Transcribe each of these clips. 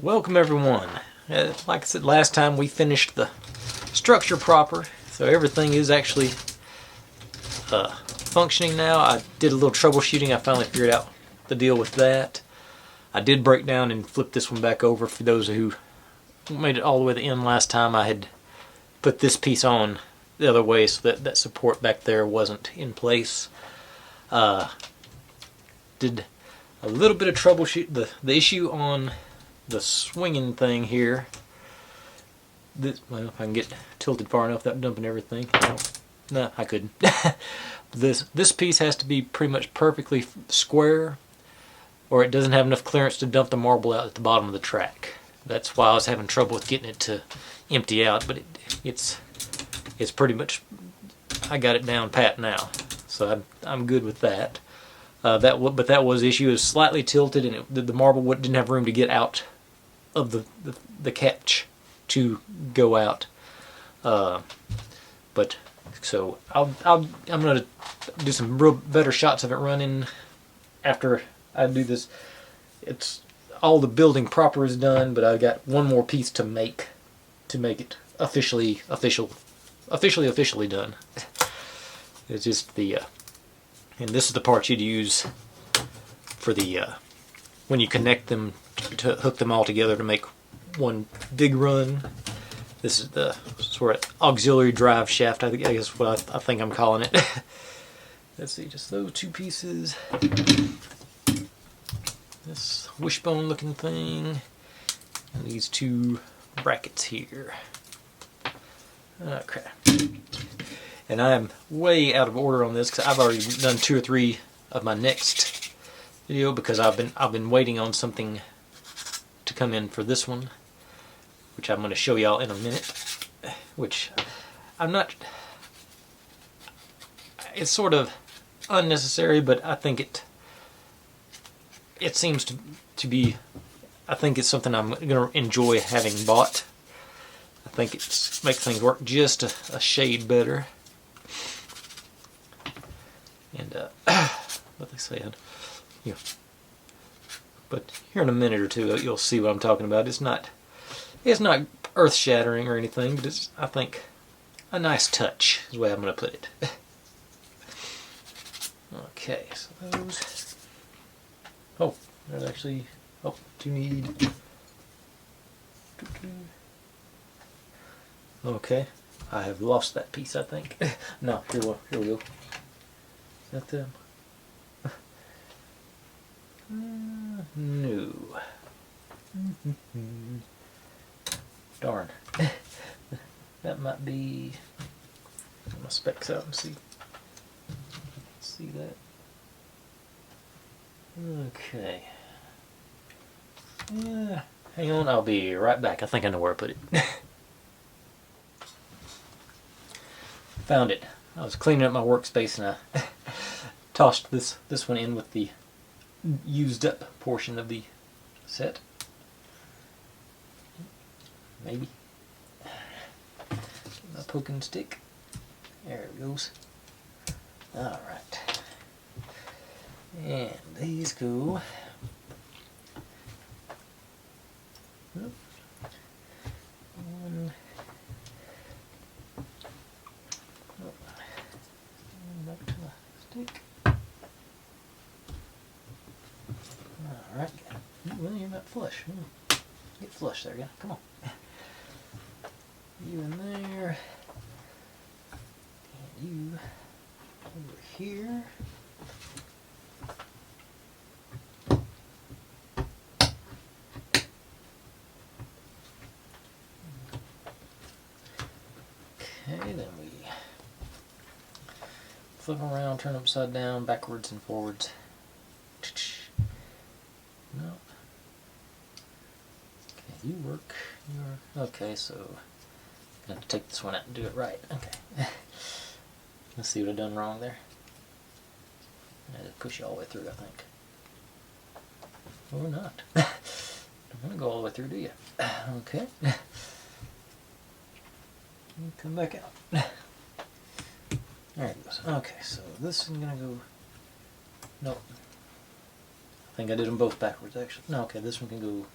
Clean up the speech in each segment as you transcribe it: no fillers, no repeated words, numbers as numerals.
Welcome everyone. Like I said last time, we finished the structure proper, so everything is actually functioning now. I did a little troubleshooting. I finally figured out the deal with that. I did break down and flip this one back over. For those who made it all the way to the end last time, I had put this piece on the other way so that that support back there wasn't in place. Did a little bit of troubleshoot. The issue on the swinging thing here, well, if I can get tilted far enough without dumping everything. No, I couldn't. This piece has to be pretty much perfectly square, or it doesn't have enough clearance to dump the marble out at the bottom of the track. That's why I was having trouble with getting it to empty out, but it's pretty much, I got it down pat now, so I'm good with that. But that was the issue. It was slightly tilted, and the marble didn't have room to get out of the catch to go out. But so I'm gonna do some real better shots of it running after I do this. It's all the building proper is done, but I've got one more piece to make it officially done. It's just the and this is the part you'd use for the when you connect them to hook them all together to make one big run. This is the sort of auxiliary drive shaft, I guess what I think I'm calling it. Let's see, just those two pieces. This wishbone looking thing. And these two brackets here. Okay. And I am way out of order on this because I've already done 2 or 3 of my next video because I've been waiting on something to come in for this one, which I'm going to show y'all in a minute. Which I'm not. It's sort of unnecessary, but I think it seems to be. I think it's something I'm going to enjoy having bought. I think it makes things work just a shade better. And what they said, yeah. But here in a minute or two, you'll see what I'm talking about. It's not earth-shattering or anything, but it's, I think, a nice touch is the way I'm going to put it. Okay, so those. Oh, there's actually. Oh, do you need? Okay, I have lost that piece, I think. No, here we go. Is that them? No. Darn. That might be. Get my specs out and see. See that? Okay. Yeah. Hang on, I'll be right back. I think I know where I put it. Found it. I was cleaning up my workspace and I tossed this one in with the used up portion of the set. Maybe. My poking stick. There it goes. Alright. And these go. One. Back to the stick. Alright. Well, you're not flush. Get flush there, yeah. Come on. You in there. And you over here. Okay, then we flip them around, turn upside down, backwards and forwards. No. Okay, you work. Okay, so I'm going to take this one out and do it right. Okay. Let's see what I've done wrong there. I had to push you all the way through, I think. Or not. Don't want to go all the way through, do you? Okay. Come back out. There it goes. Okay, so this is gonna go. Nope. I think I did them both backwards actually. No, okay, this one can go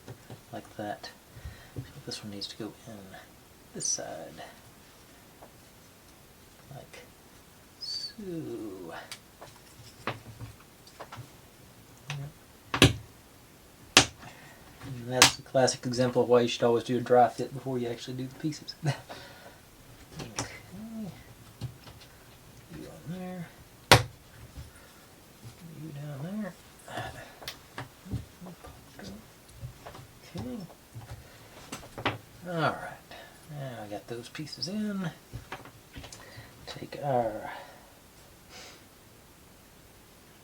like that. So this one needs to go in this side. Like so. And that's a classic example of why you should always do a dry fit before you actually do the pieces. Okay. You on there. You down there. Okay. Alright. Now I got those pieces in. Take our...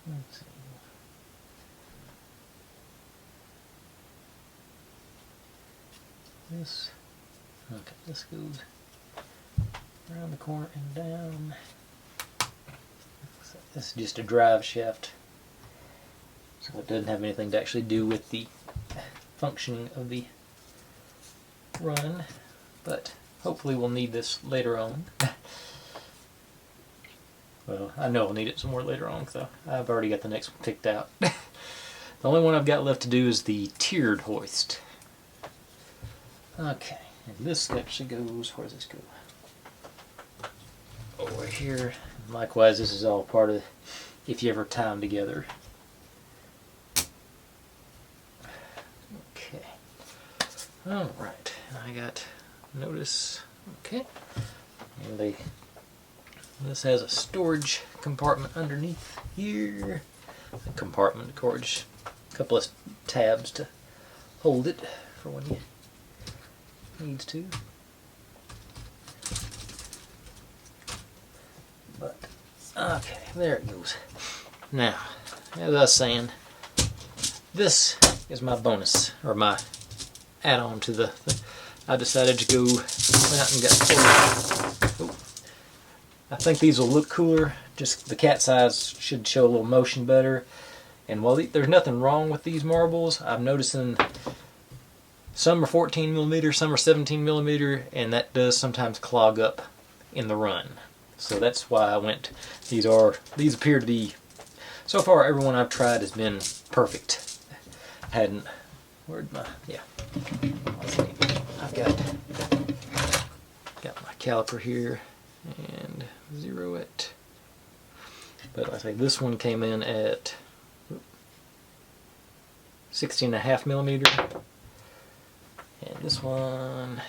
Let's see. This, okay, this goes around the corner and down. This is just a drive shaft, so it doesn't have anything to actually do with the functioning of the run, but hopefully we'll need this later on. Well, I know I'll need it some more later on because I've already got the next one picked out. The only one I've got left to do is the tiered hoist. Okay, and this actually goes, where does this go? Over here. Likewise, this is all part of if you ever tie them together. Okay. Alright, I got notice. Okay. And this has a storage compartment underneath here. A compartment, of course, a couple of tabs to hold it for when you needs to. But okay, there it goes. Now, as I was saying, this is my bonus, or my add-on to the I decided to go out and get four. I think these will look cooler. Just the cat's eyes should show a little motion better. And while there's nothing wrong with these marbles, I'm noticing some are 14mm, some are 17mm, and that does sometimes clog up in the run. So that's why I went. These appear to be, so far everyone I've tried has been perfect. Hadn't, where'd my, yeah. Let's see. I've got my caliper here and zero it. But I think this one came in at 16.5mm. And this one,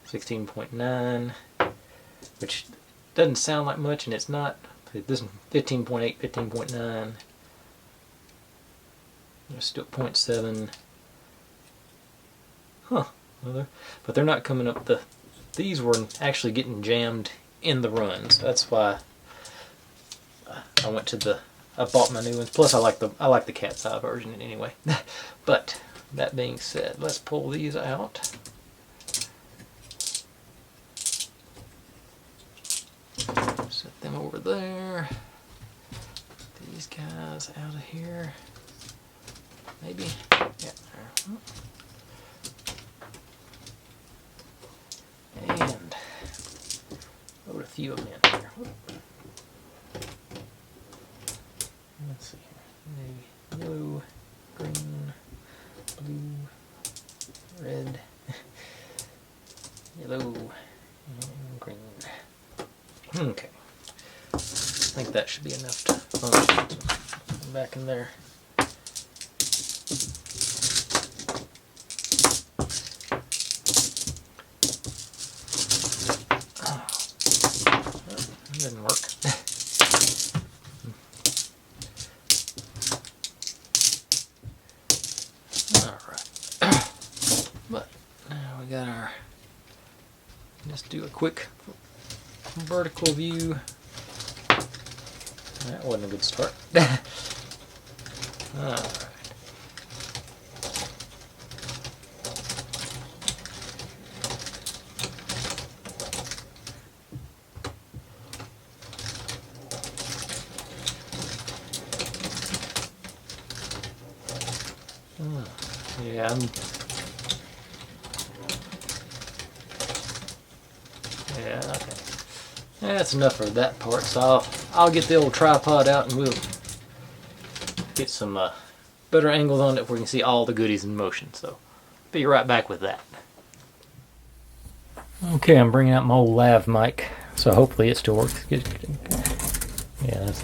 16.9, which doesn't sound like much, and it's not. This one, 15.8, 15.9. There's still 0.7. Huh. But they're not coming up. These were actually getting jammed in the runs. That's why I went to I bought my new ones. Plus, I like the cat's eye version anyway. But that being said, let's pull these out. Set them over there. These guys out of here. Maybe. Yeah. And load a few of them in here. Let's see here. Maybe yellow, green, blue, red, yellow, and green. Okay. I think that should be enough to function. Back in there. Didn't work. Alright. But now we got our, just do a quick vertical view. That wasn't a good start. Alright. Yeah, okay. That's enough for that part. So I'll get the old tripod out and we'll get some better angles on it where we can see all the goodies in motion. So be right back with that. Okay, I'm bringing out my old lav mic, so hopefully it still works. Yeah, that's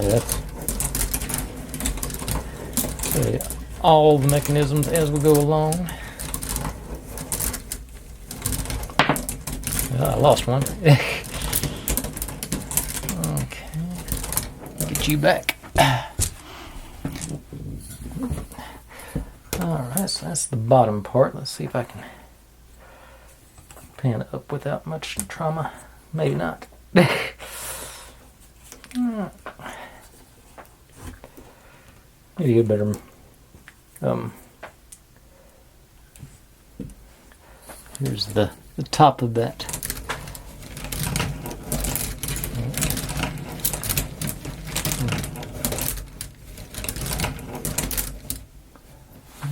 all the mechanisms as we go along. I lost one. Okay, get you back. Alright, so that's the bottom part. Let's see if I can pan it up without much trauma. Maybe not. Maybe you better here's the top of that.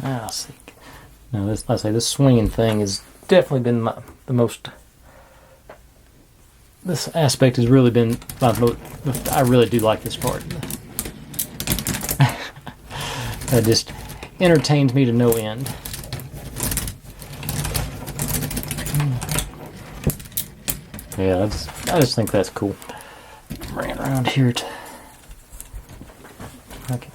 I'll see. Now this, like I say, this swinging thing has definitely been the most. This aspect has really been my most. I really do like this part. That just entertains me to no end. Yeah, I just think that's cool. Bring it around here to. Okay.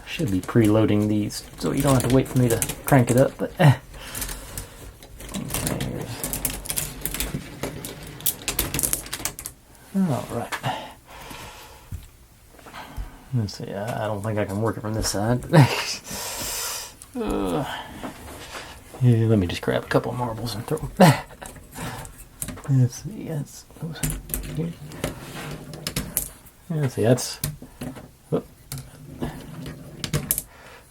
Should be preloading these, so you don't have to wait for me to crank it up. But okay, all right. Let's see. I don't think I can work it from this side. Yeah, let me just grab a couple of marbles and throw them. Let's see. Let's see. That's.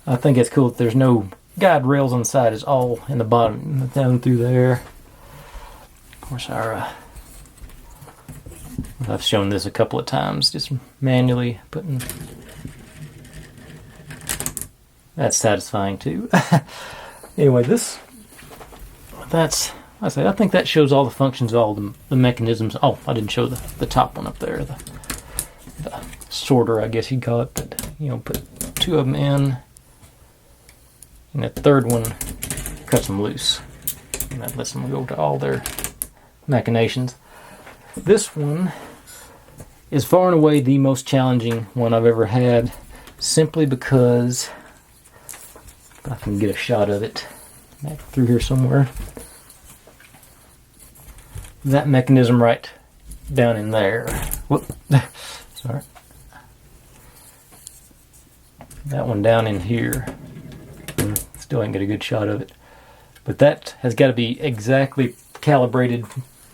I think it's cool that there's no guide rails on the side. It's all in the bottom, down through there. Of course, I've shown this a couple of times, just manually putting. That's satisfying too. Anyway, I think that shows all the functions of all the mechanisms. Oh, I didn't show the top one up there, the sorter, I guess you'd call it. But put two of them in. And the third one cuts them loose. And that lets them go to all their machinations. This one is far and away the most challenging one I've ever had, simply because if I can get a shot of it back through here somewhere. That mechanism right down in there. Whoop. Sorry. That one down in here. Still ain't get a good shot of it. But that has got to be exactly calibrated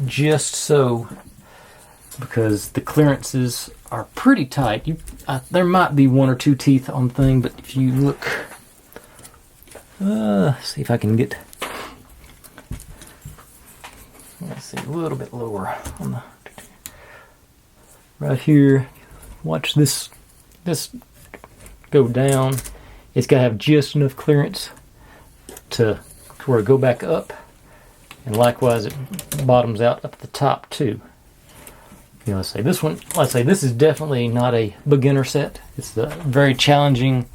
just so, because the clearances are pretty tight. There might be one or two teeth on the thing, but if you look, see if I can get, let's see, a little bit lower on the, right here. Watch this go down. It's got to have just enough clearance to where it go back up, and likewise it bottoms out up at the top too. Let's say this one. Let's say this is definitely not a beginner set. It's very challenging,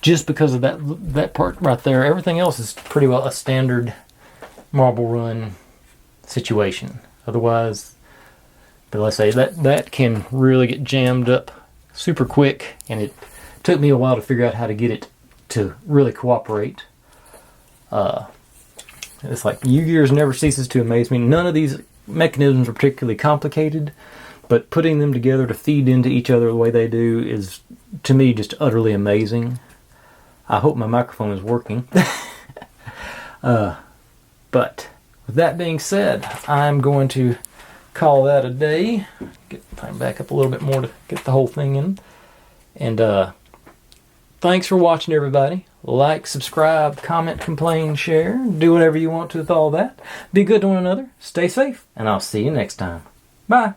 just because of that part right there. Everything else is pretty well a standard marble run situation. Otherwise, but let's say that can really get jammed up super quick, and it took me a while to figure out how to get it to really cooperate. It's like UGEARS never ceases to amaze me. None of these mechanisms are particularly complicated, but putting them together to feed into each other the way they do is, to me, just utterly amazing. I hope my microphone is working. But with that being said, I'm going to call that a day. Time back up a little bit more to get the whole thing in. And thanks for watching, everybody. Like, subscribe, comment, complain, share. Do whatever you want to with all that. Be good to one another. Stay safe. And I'll see you next time. Bye.